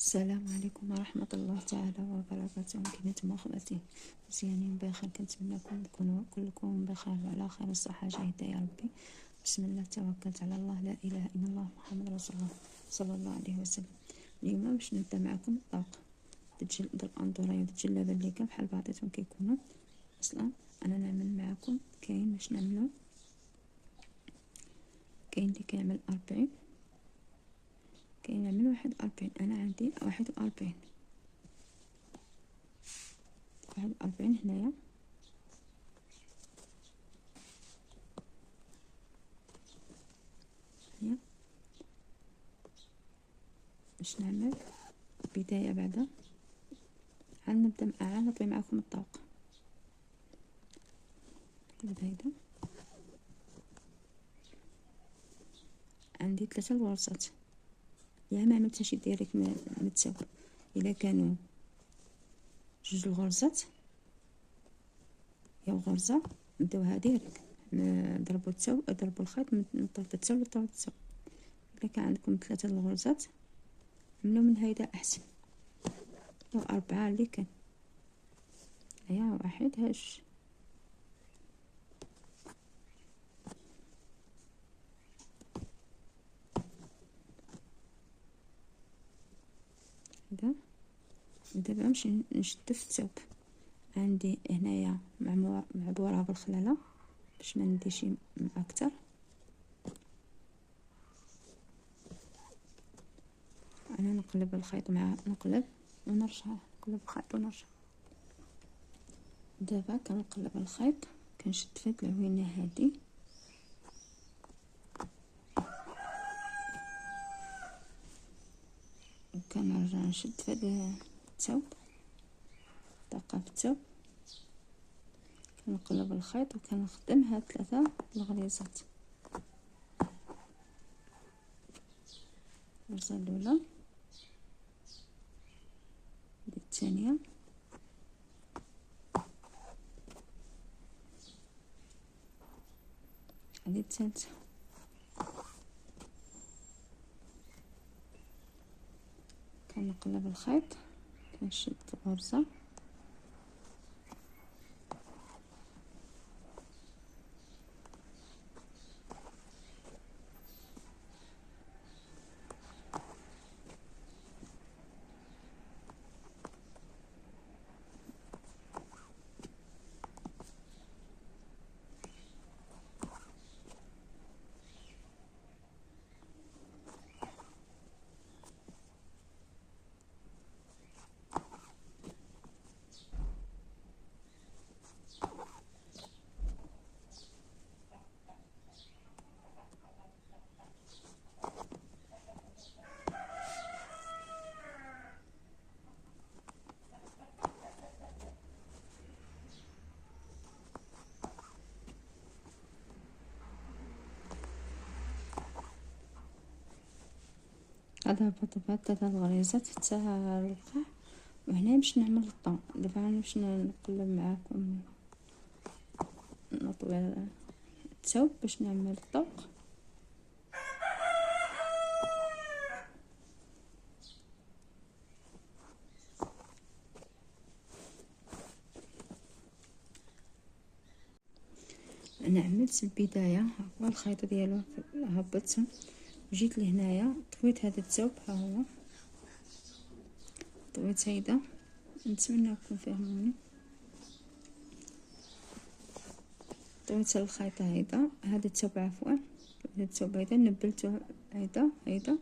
السلام عليكم ورحمة الله تعالى وبركاته. كي نتوما اخواتي مزيانين بخير، كنتمنىكم تكونوا كلكم بخير وعلى خير الصحة جيدة يا ربي. بسم الله توكلت على الله، لا اله الا الله محمد رسول الله صلى الله عليه وسلم. اليوم باش نبدا معكم الطوق ديال الاندوراي وديال الجلابه اللي كان بحال بعضياتهم كيكونوا. اصلا انا نعمل معكم كاين باش نعملو، كاين اللي كيعمل 40، كاين نعمل 41. انا عندي 41 هنايا. هي باش نعمل بداية بعدا نبدا نطوي معكم الطوق. نقلب هيدا، عندي 3 الغرزات، يا ما عملت شي ديريكت متساوي. الا كانوا 2 الغرزات يا غرزة نبداوها ديريكت، نضربوا التساو، ضربوا الخيط من طرف التساو لطرف التساو. الا كان عندكم 3 الغرزات عملوا من هيدا احسن، لو 4 اللي كان. هيا 1 هاش هذا. دابا نمشي نشد في الثوب، عندي هنايا معبوره بالخلاله باش ما نديش اكثر. انا نقلب الخيط مع نقلب ونرجع، نقلب الخيط ونرجع. دابا كنقلب الخيط، كنشد في هاد العوينه هادي، وكنرجع نشد في هاد الثوب، دقه في الثوب، كنقلب الخيط وكنخدم هاد 3 الغريزات. الغرزه الاولى، الثانيه، هذه الثالثه. كنقلب الخيط، كنشد غرزه، هذا هبط بهاد 3 الغريزات حتى الوقع. وهنا باش نعمل الطون. دابا انا باش نقلب معاكم نطوي الثوب باش نعمل الطوق. انا عملت البدايه، هو الخيط ديالو هبطت وجيت لهنايا طويت هذا الثوب، ها هو طويت هيدا. نتمنىكم فهموني. طويت الخيط هيدا، هذا الثوب عفوا، هذا الثوب هيدا نبلته هيدا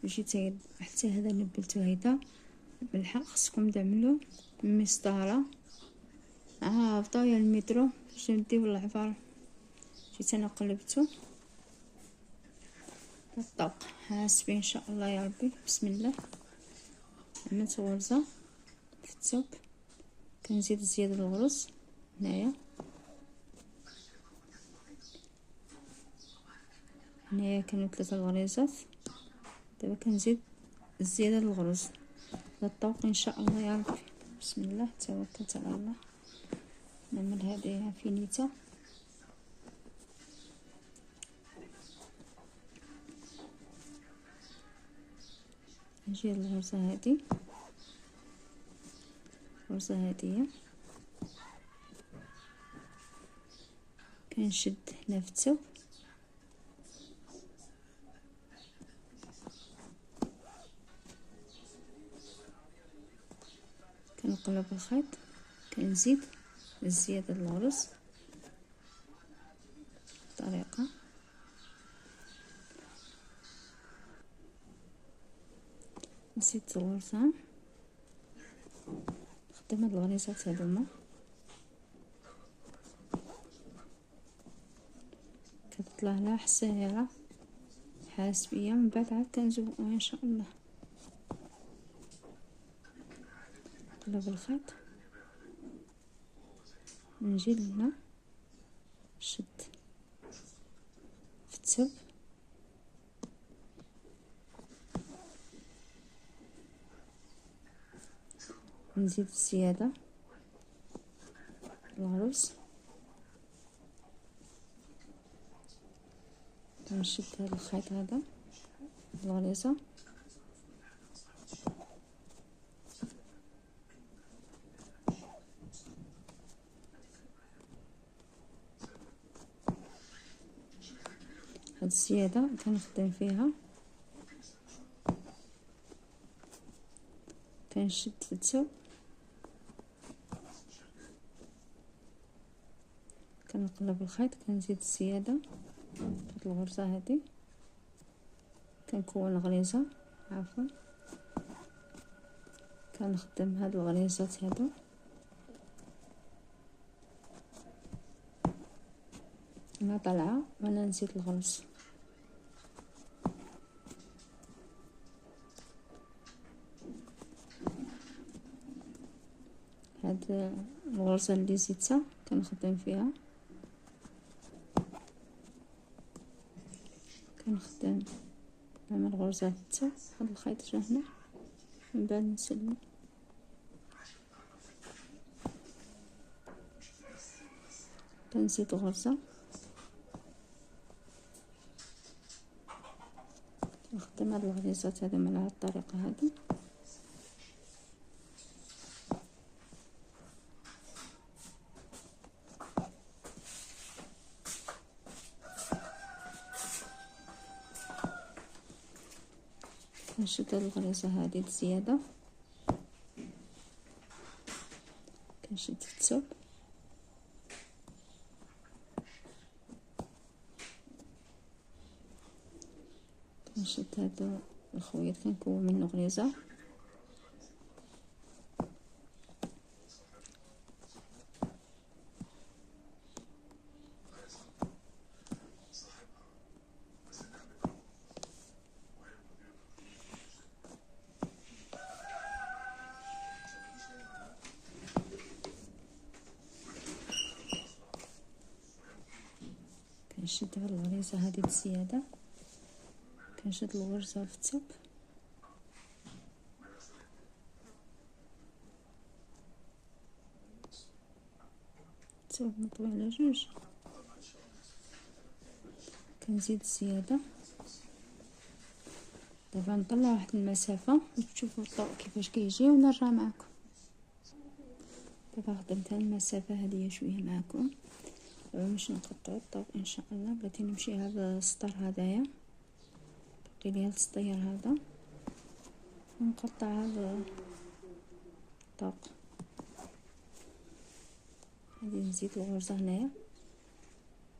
وجيت هيدا حتى هذا نبلته هيدا. بالحق خصكم تعملوا مسطره هابطه يا المترو باش نديو العبار. جيت انا قلبته الطوق حاسبين ان شاء الله يا ربي. بسم الله. عملت غرزه في الثوب، كنزيد زياده الغرز هنايا كانوا 3 الغريزات. دابا كنزيد زياده الغرز للطوق ان شاء الله يا ربي. بسم الله توكلت على الله. نعمل هذه فينيتا، نجي للغرزة هادي، الغرزة هادية كنشد هنا في التو، كنقلب الخيط، كنزيد الزيادة الغرز بطريقة، نزيد الغرزة، نخدم هاد الغريزات هادوما، كتطلع لها حسيرة حاسبية، من بعد عاد كنزوقوها ان شاء الله. نقلب الخيط، نجي لهنا نشد في التب، نزيد الزيادة الغرز، نشد هذا الخيط هذا الغريزة، هاد الزيادة كنخدم فيها، كنشد في التو، كنقلب الخيط، كنزيد الزيادة في الغرزة هذه، كنكون غريزة عفوا، كنخدم هاد الغريزات هادو، انا طالعه وانا نزيد الغرز، هاد الغرزه اللي زدتها كنخدم فيها، كنخدم نعمل غرزه حتى هاد الخيط جا هنا، من بعد نسلم، كنزيد غرزه، نخدم هاد الغريزات هذو على هاد الطريقه هذه، كنشد هاد الغريزه هذه بزياده، كنشد في الثوب، كنشد هادو الخويط كنكون منه غريزه، كنشد هاد الغريزه هذه بزياده، كنشد الغرزه في الثوب، الثوب مطوي على جوج، كنزيد الزياده، دابا نطلع واحد المسافه وتشوفوا الضوء كيفاش كيجي ونرجع معكم. دابا خدمت هاد المسافه هذه شويه معكم باش نقطعوا الطوق ان شاء الله. بغيت نمشي هذا السطر هذايا، باقي لي هاد السطير هذا، ونقطع هذا الطوق، غادي نزيد الغرزه هنايا،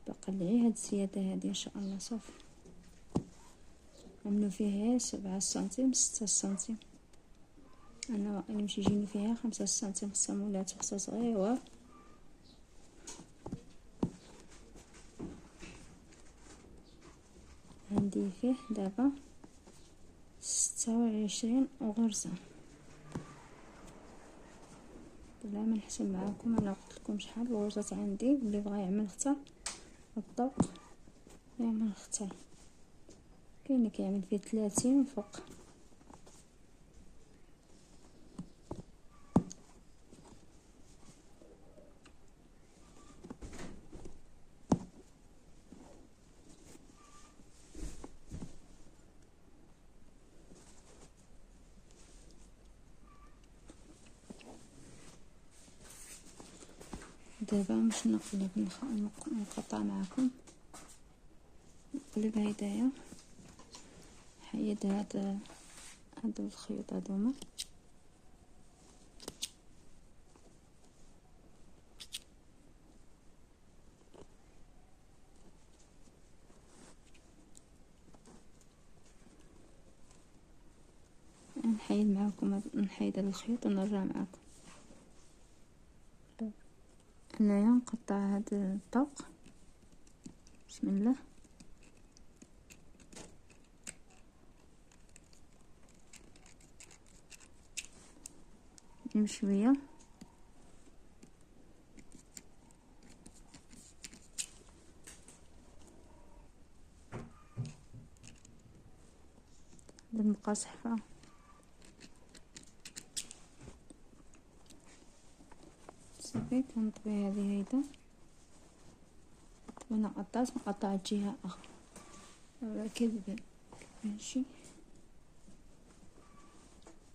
باقي لي هاد الزياده هذه ان شاء الله صافي. عملوا فيها 7 سنتيم 6 سنتيم، انا باقي نمشي يجيني فيها 5 سنتيم، خصها مولات خصها صغيره، عندي فيه دابا 26 غرزه. بلا ما نحسب معاكم، انا قلت لكم شحال الغرزات عندي، اللي بغى يعمل اختار الذوق يعمل اختار، كاين اللي كيعمل فيه 30 فوق. دابا باش نقطع معكم. نقلب هدايا، نحيد هادو الخيوط هادوما، نحيد معكم، نحيد هاد الخيوط ونرجع معكم. هنايا نقطع هاد الطوق، بسم الله. شويه المقاس حفره، صافي كنطوي هذه هيدا. وانا نقطع جهه اخرى كذب ماشي.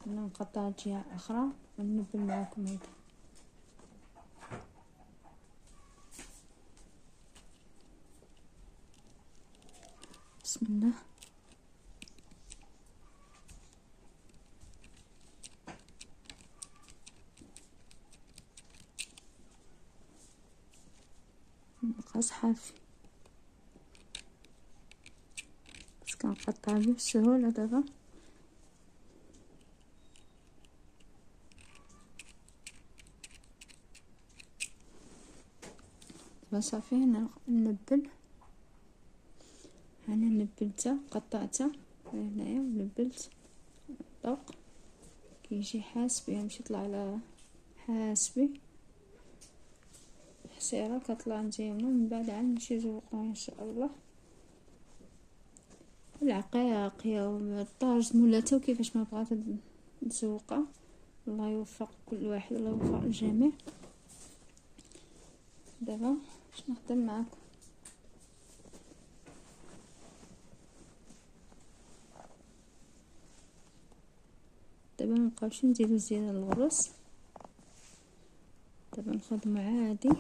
انا نقطع جهه اخرى وننبل معكم هيدا. بسم الله. مقاس حافي بس كنقطع به بسهوله دابا. صافي هنا نبل، انا نبلتها قطعتها هنايا ونبلت الطوق كيجي حاسبي، نمشي طلع على حاسبي حسيره كطلع مزيانه. من بعد عاد نمشي نزوقوها ان شاء الله. العقاق يا الطاج مولاتها وكيفاش ما بغات نسوقها. الله يوفق كل واحد، الله يوفق الجميع. دابا باش نخدم معكم. دابا منبقاوش نزيدو زياده الغرز، دابا نخدمو عادي.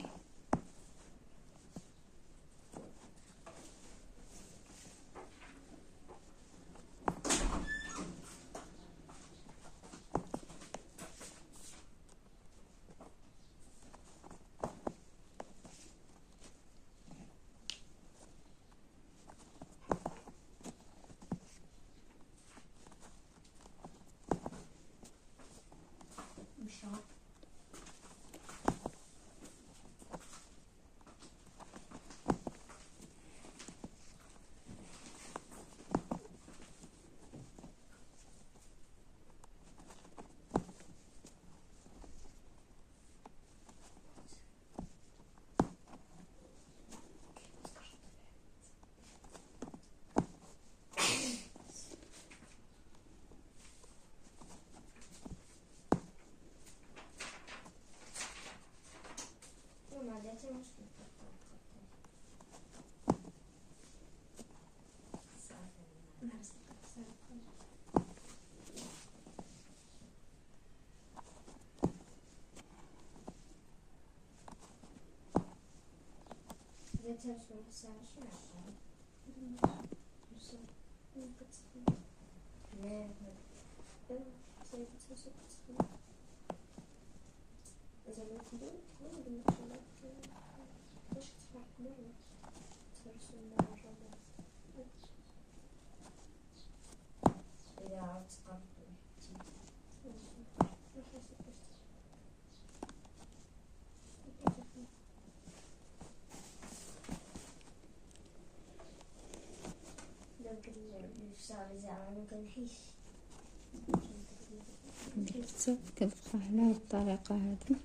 كنبقى على الطريقه هذه،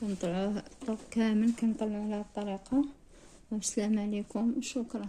كنطلعوه الطوق كامل كنطلعو على الطريقه. والسلام عليكم وشكرا.